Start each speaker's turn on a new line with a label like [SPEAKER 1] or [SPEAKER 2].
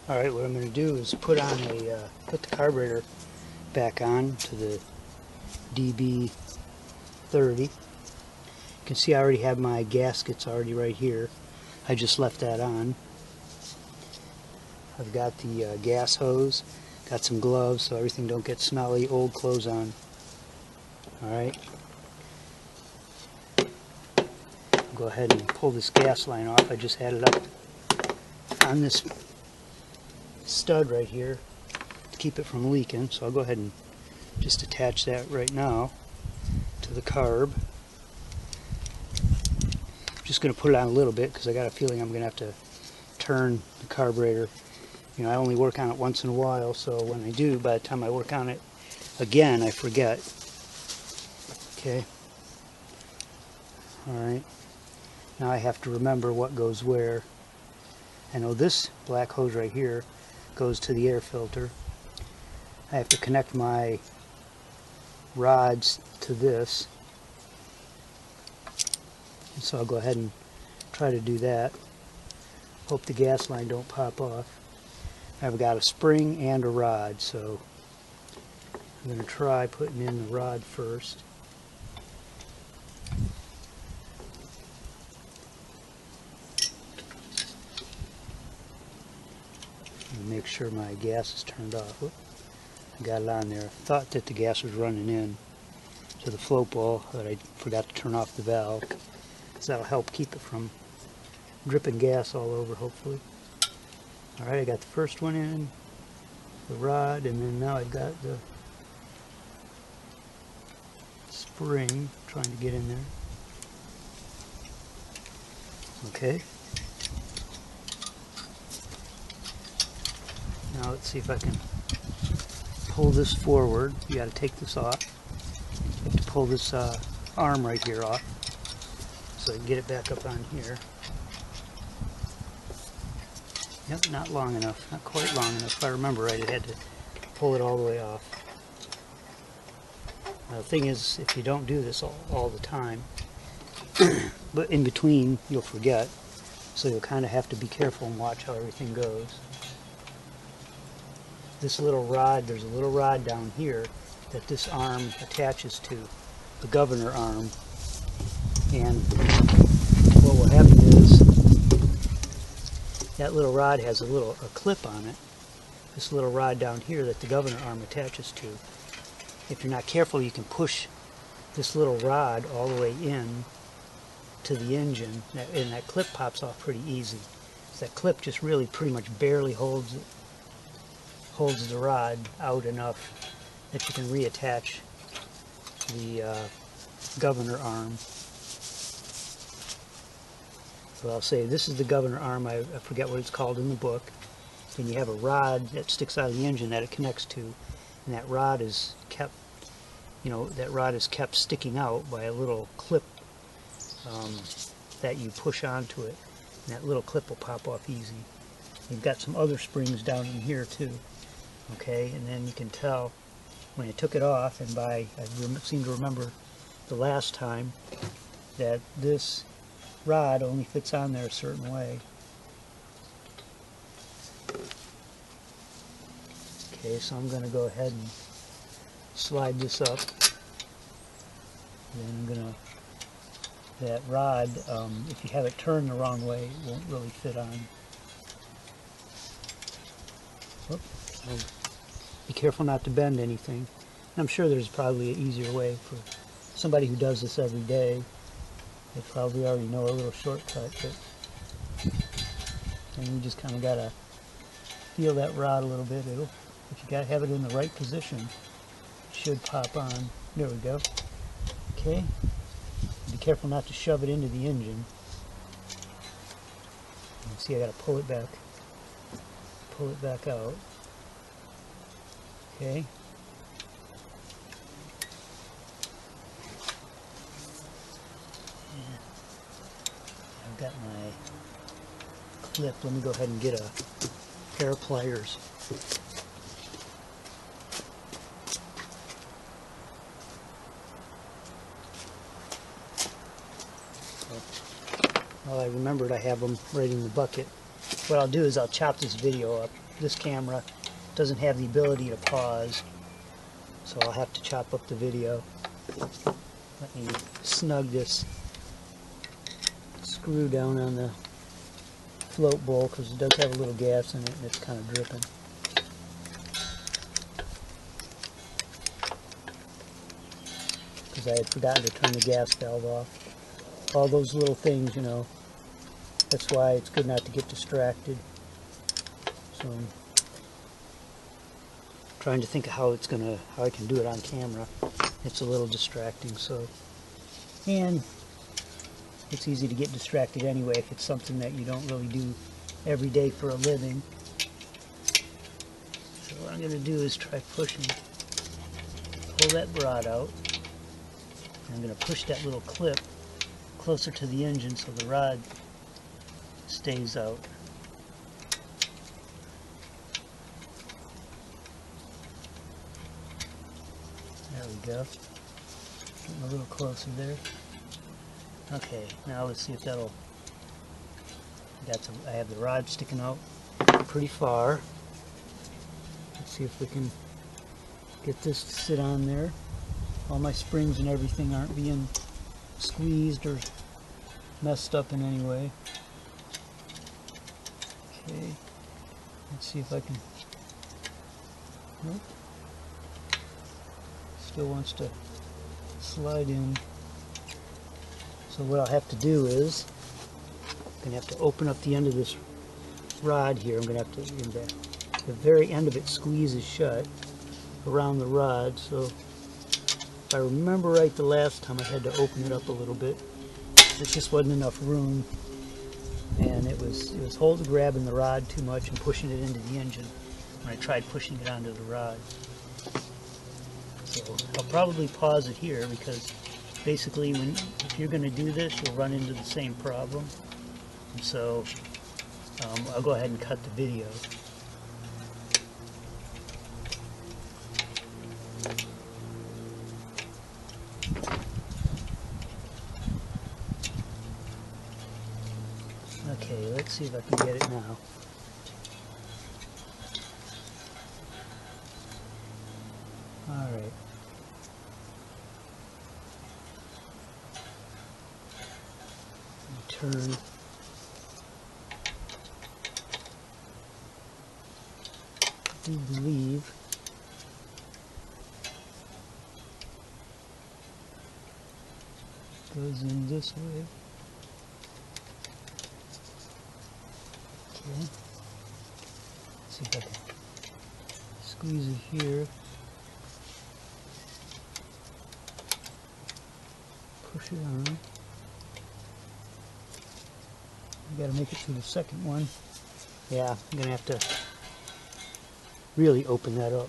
[SPEAKER 1] Alright, what I'm going to do is put the carburetor back on to the DB30. You can see I already have my gaskets already right here. I just left that on. I've got the gas hose, got some gloves so everything don't get smelly, old clothes on. Alright. Go ahead and pull this gas line off. I just had it up on this stud right here to keep it from leaking, so I'll go ahead and just attach that right now to the carb. I'm just going to put it on a little bit because I got a feeling I'm going to have to turn the carburetor. You know, I only work on it once in a while, so when I do, by the time I work on it again, I forget. Okay. Alright. Now I have to remember what goes where. I know this black hose right here goes to the air filter. I have to connect my rods to this. And so I'll go ahead and try to do that. Hope the gas line don't pop off. I've got a spring and a rod, so I'm going to try putting in the rod first. And make sure my gas is turned off. Whoop. I got it on there. I thought that the gas was running in to the float ball, but I forgot to turn off the valve. So that'll help keep it from dripping gas all over, hopefully. Alright, I got the first one in, the rod, and then now I've got the spring trying to get in there. Okay. Now let's see if I can pull this forward. You got to take this off. You have to pull this arm right here off so I can get it back up on here. Yep, not long enough. Not quite long enough. If I remember right, I had to pull it all the way off. Now, the thing is, if you don't do this all the time, but in between, you'll forget. So you'll kind of have to be careful and watch how everything goes. This little rod, there's a little rod down here that this arm attaches to, the governor arm. And what will happen is, that little rod has a clip on it. This little rod down here that the governor arm attaches to. If you're not careful, you can push this little rod all the way in to the engine, and that clip pops off pretty easy. That clip just really pretty much barely holds the rod out enough that you can reattach the governor arm. So I'll say this is the governor arm. I forget what it's called in the book. And you have a rod that sticks out of the engine that it connects to, and that rod is kept, sticking out by a little clip that you push onto it, and that little clip will pop off easy. You've got some other springs down in here too. Okay, and then you can tell when I took it off, and I seem to remember the last time that this rod only fits on there a certain way. Okay, so I'm going to go ahead and slide this up. Then I'm going to, that rod, if you have it turned the wrong way, it won't really fit on. Whoop. So be careful not to bend anything. And I'm sure there's probably an easier way for somebody who does this every day. They probably already know a little shortcut, and you just kind of got to feel that rod a little bit. If you got to have it in the right position, it should pop on. There we go. Okay. Be careful not to shove it into the engine. You see, I got to pull it back out. Okay. I've got my clip. Let me go ahead and get a pair of pliers. Well, I remembered I have them right in the bucket. What I'll do is I'll chop this video up this camera doesn't have the ability to pause, so I'll have to chop up the video. Let me snug this screw down on the float bowl because it does have a little gas in it and it's kind of dripping. Because I had forgotten to turn the gas valve off. All those little things, you know, that's why it's good not to get distracted. So I'm trying to think of how I can do it on camera. It's a little distracting, so, and it's easy to get distracted anyway if it's something that you don't really do every day for a living. So what I'm going to do is try pushing, pull that rod out. I'm going to push that little clip closer to the engine so the rod stays out. There we go. Getting a little closer there. Okay, now let's see if that'll... I have the rod sticking out pretty far. Let's see if we can get this to sit on there. All my springs and everything aren't being squeezed or messed up in any way. Okay, let's see if I can... Nope. Still wants to slide in. So what I'll have to do is, I'm going to have to open up the end of this rod here. I'm going to have to, the very end of it squeezes shut around the rod. So if I remember right, the last time I had to open it up a little bit. There just wasn't enough room, and it was grabbing the rod too much and pushing it into the engine when I tried pushing it onto the rod. So I'll probably pause it here because basically if you're going to do this, you'll run into the same problem. And so I'll go ahead and cut the video. Okay, let's see if I can get it now. Alright. Turn. I do believe it goes in this way. Okay. Let's see if I can squeeze it here. Push it on. I gotta make it to the second one. Yeah, I'm gonna have to really open that up.